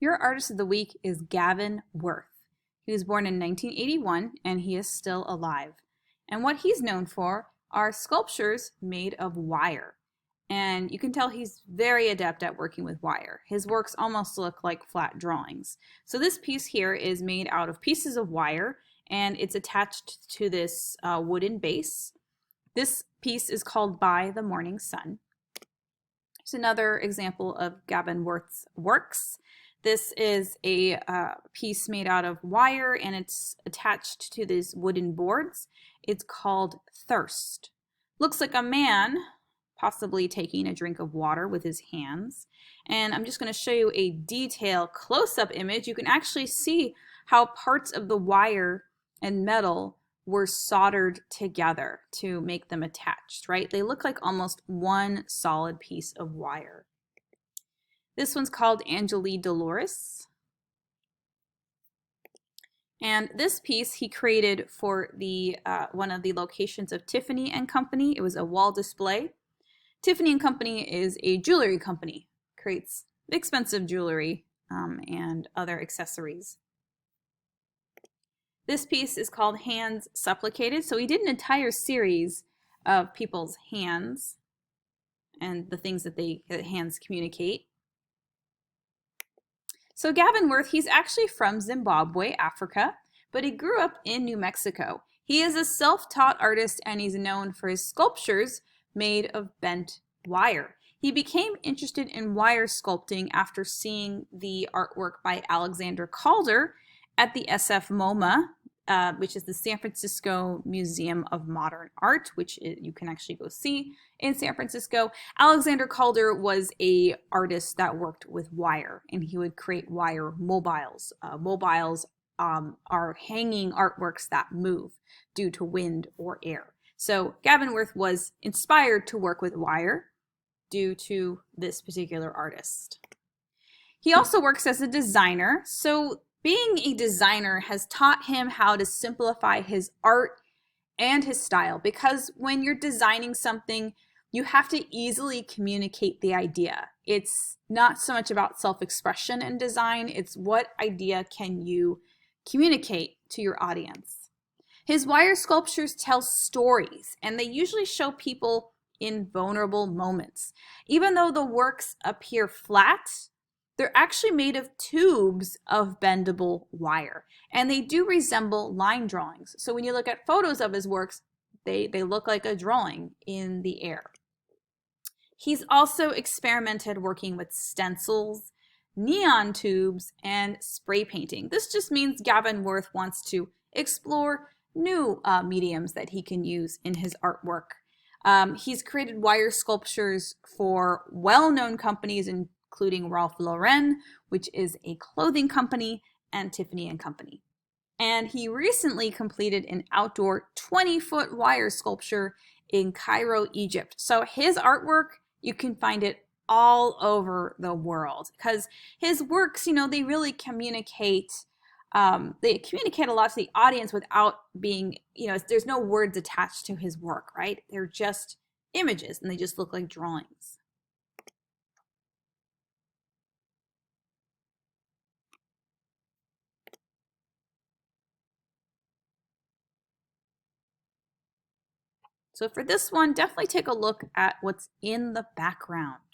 Your artist of the week is Gavin Worth. He was born in 1981 and he is still alive. And what he's known for are sculptures made of wire. And you can tell he's very adept at working with wire. His works almost look like flat drawings. So this piece here is made out of pieces of wire and it's attached to this wooden base. This piece is called By the Morning Sun. Here's another example of Gavin Worth's works. This is a piece made out of wire and it's attached to these wooden boards. It's called Thirst. Looks like a man possibly taking a drink of water with his hands. And I'm just going to show you a detailed close-up image. You can actually see how parts of the wire and metal were soldered together to make them attached, right? They look like almost one solid piece of wire. This one's called Angeli Dolores. And this piece he created for the one of the locations of Tiffany and Company. It was a wall display. Tiffany and Company is a jewelry company, creates expensive jewelry and other accessories. This piece is called Hands Supplicated. So he did an entire series of people's hands and the things that hands communicate. So Gavin Worth, he's actually from Zimbabwe, Africa, but he grew up in New Mexico. He is a self-taught artist and he's known for his sculptures made of bent wire. He became interested in wire sculpting after seeing the artwork by Alexander Calder at the SF MoMA, which is the San Francisco Museum of Modern Art, which you can actually go see in San Francisco. Alexander Calder was an artist that worked with wire, and he would create wire mobiles. Mobiles are hanging artworks that move due to wind or air. So Gavin Worth was inspired to work with wire due to this particular artist. He also works as a designer, so being a designer has taught him how to simplify his art and his style, because when you're designing something, you have to easily communicate the idea. It's not so much about self-expression in design, it's what idea can you communicate to your audience. His wire sculptures tell stories, and they usually show people in vulnerable moments. Even though the works appear flat, they're actually made of tubes of bendable wire, and they do resemble line drawings. So when you look at photos of his works, they look like a drawing in the air. He's also experimented working with stencils, neon tubes, and spray painting. This just means Gavin Worth wants to explore new mediums that he can use in his artwork. He's created wire sculptures for well-known companies, including Ralph Lauren, which is a clothing company, and Tiffany and Company. And he recently completed an outdoor 20-foot wire sculpture in Cairo, Egypt. So his artwork, you can find it all over the world because his works, they really communicate. They communicate a lot to the audience without being, there's no words attached to his work, right? They're just images and they just look like drawings. So for this one, definitely take a look at what's in the background.